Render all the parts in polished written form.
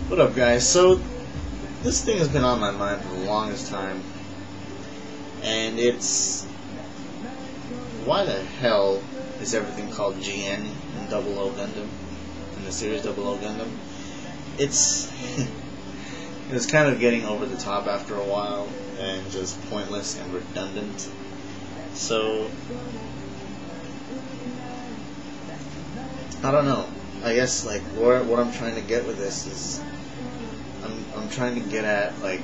What up, guys? So, this thing has been on my mind for the longest time, and it's why the hell is everything called GN in Double O Gundam, in the series Double O Gundam? It's it's kind of getting over the top after a while, and just pointless and redundant. So, I don't know. I guess like what I'm trying to get with this is I'm trying to get at like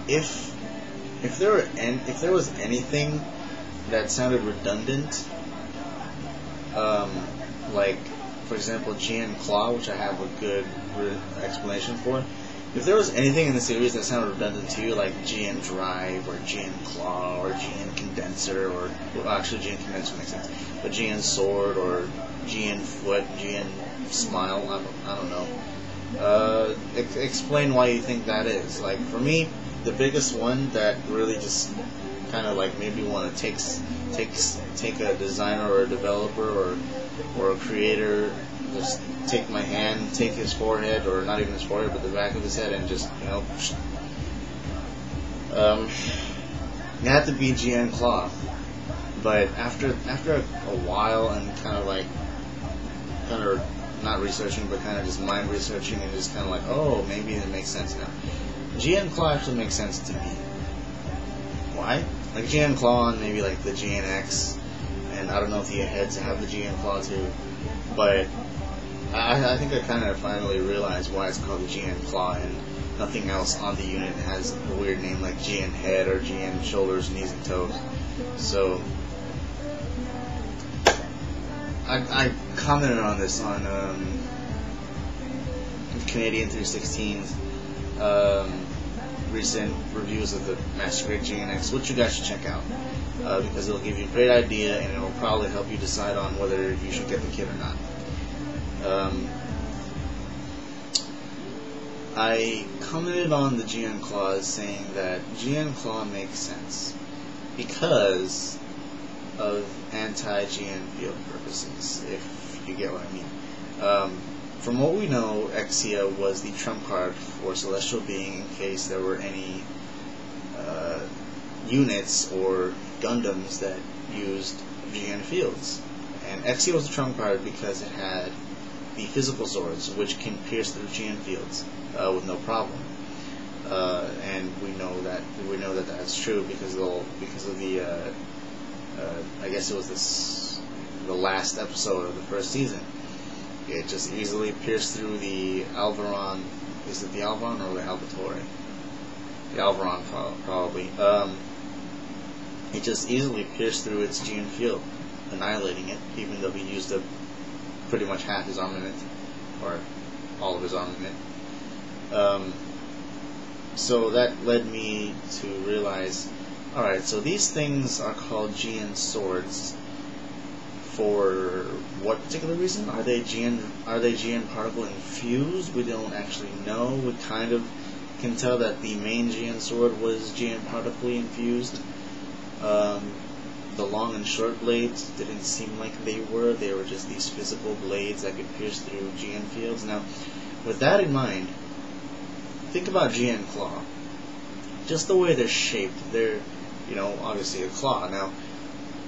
if there was anything that sounded redundant, like for example GN Claw, which I have a good explanation for. If there was anything in the series that sounded redundant to you, like GN Drive or GN Claw or GN Condenser, or well, actually GN Condenser makes sense, but GN Sword or GN Foot, GN Smile, I don't know. Explain why you think that is. Like for me, the biggest one that really just kind of like made me want to take a designer or a developer or a creator, just take my hand, take his forehead, or not even his forehead, but the back of his head, and just, it had to be GN Claw. But after a while, and kind of not researching, but kind of just mind researching, and just kind of like, oh, maybe it makes sense now. GN Claw actually makes sense to me. Why? Like GN Claw and maybe like the GNX, and I don't know if the heads have the GN Claw too, but I think I kind of finally realized why it's called the GN Claw and nothing else on the unit has a weird name like GN Head or GN Shoulders, Knees, and Toes. So I commented on this on Canadian 316's recent reviews of the Master Grade GNX, which you guys should check out, because it'll give you a great idea and it'll probably help you decide on whether you should get the kit or not. I commented on the GN Claw saying that GN Claw makes sense because of anti-GN field purposes, if you get what I mean. From what we know, Exia was the trump card for Celestial Being in case there were any units or Gundams that used GN fields. And Exia was the trump card because it had the physical swords, which can pierce through GN fields with no problem. And we know that that's true because of the I guess it was the last episode of the first season. It just easily pierced through the Alvaron. Is it the Alvaron or the Alvatore? The Alvaron probably. It just easily pierced through its GN field, annihilating it, even though he used up pretty much half his armament, or all of his armament. So that led me to realize, alright, so these things are called GN swords for what particular reason? Are they GN particle infused? We don't actually know. We kind of can tell that the main GN sword was GN particle infused. The long and short blades didn't seem like they were. They were just these physical blades that could pierce through GN fields. Now, with that in mind, think about GN Claw. Just the way they're shaped, they're, obviously a claw. Now,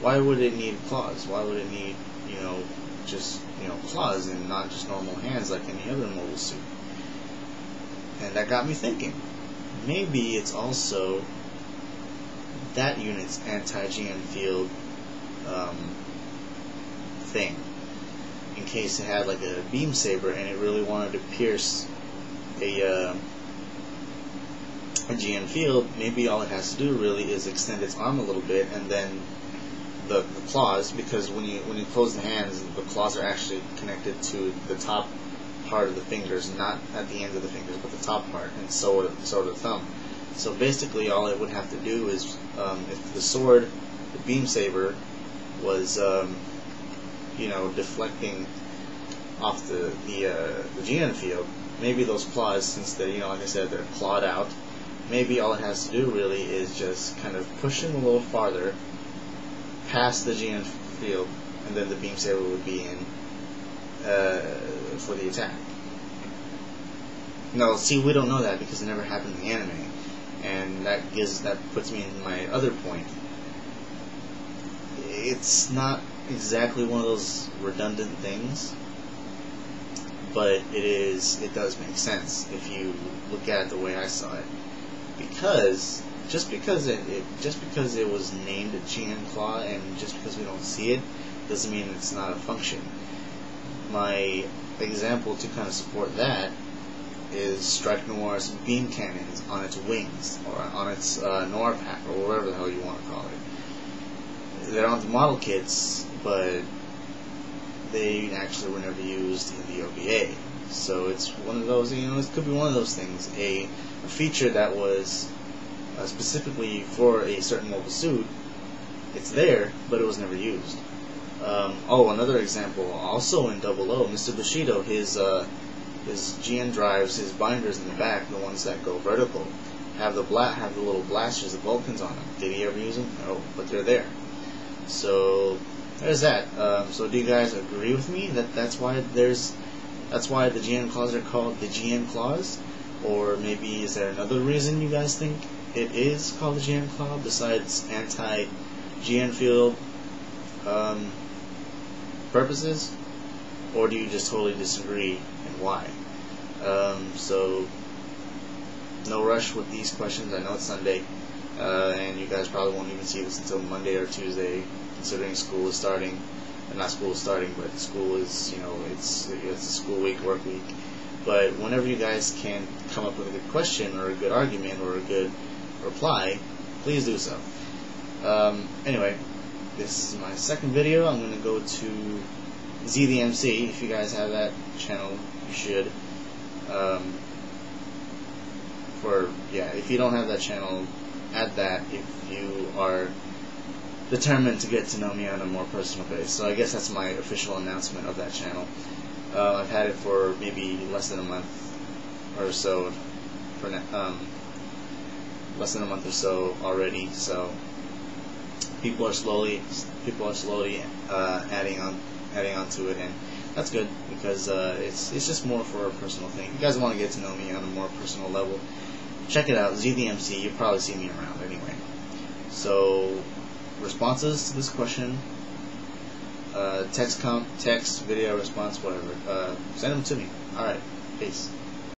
why would it need claws? Why would it need, just, claws and not just normal hands like any other mobile suit? And that got me thinking. Maybe it's also that unit's anti-GN field thing. In case it had like a beam saber and it really wanted to pierce a GN field, maybe all it has to do really is extend its arm a little bit, and then the claws, because when you close the hands, the claws are actually connected to the top part of the fingers, not at the end of the fingers, but the top part, and so the thumb. So basically, all it would have to do is, if the sword, the beam saber, was, deflecting off the GN field, maybe those claws, since they, like I said, they're clawed out, maybe all it has to do really is just kind of push them a little farther past the GN field, and then the beam saber would be in for the attack. No, see, we don't know that because it never happened in the anime, and that puts me in my other point. It's not exactly one of those redundant things, but it does make sense if you look at it the way I saw it. Because just because it was named a GN Claw, and just because we don't see it doesn't mean it's not a function. My example to kind of support that is Strike Noir's beam cannons on its wings, or on its Noir pack, or whatever the hell you want to call it. They're on the model kits, but they actually were never used in the OVA. So it's one of those, it could be one of those things, a feature that was specifically for a certain mobile suit. It's there, but it was never used. Another example, also in 00, Mr. Bushido, his GN drives, his binders in the back, the ones that go vertical, have the little blasters, the Vulcans on them. Did he ever use them? No, but they're there. So there's that. So do you guys agree with me that that's why the GN claws are called the GN claws? Or maybe is there another reason you guys think it is called the GN claw besides anti-GN field purposes? Or do you just totally disagree, and why? So no rush with these questions. I know it's Sunday, and you guys probably won't even see this until Monday or Tuesday, considering school is starting. Not school is starting, but school is, it's a school week, work week. But whenever you guys can come up with a good question or a good argument or a good reply, please do so. Anyway, this is my second video. I'm going to go to Z the MC. If you guys have that channel, you should. If you don't have that channel, add that if you are determined to get to know me on a more personal base. So I guess that's my official announcement of that channel. I've had it for maybe less than a month or so, already. So people are slowly adding on to it, and that's good because it's just more for a personal thing. If you guys want to get to know me on a more personal level, check it out, Z the MC. You'll probably see me around anyway. So responses to this question, text, video response, whatever, send them to me. Alright, peace.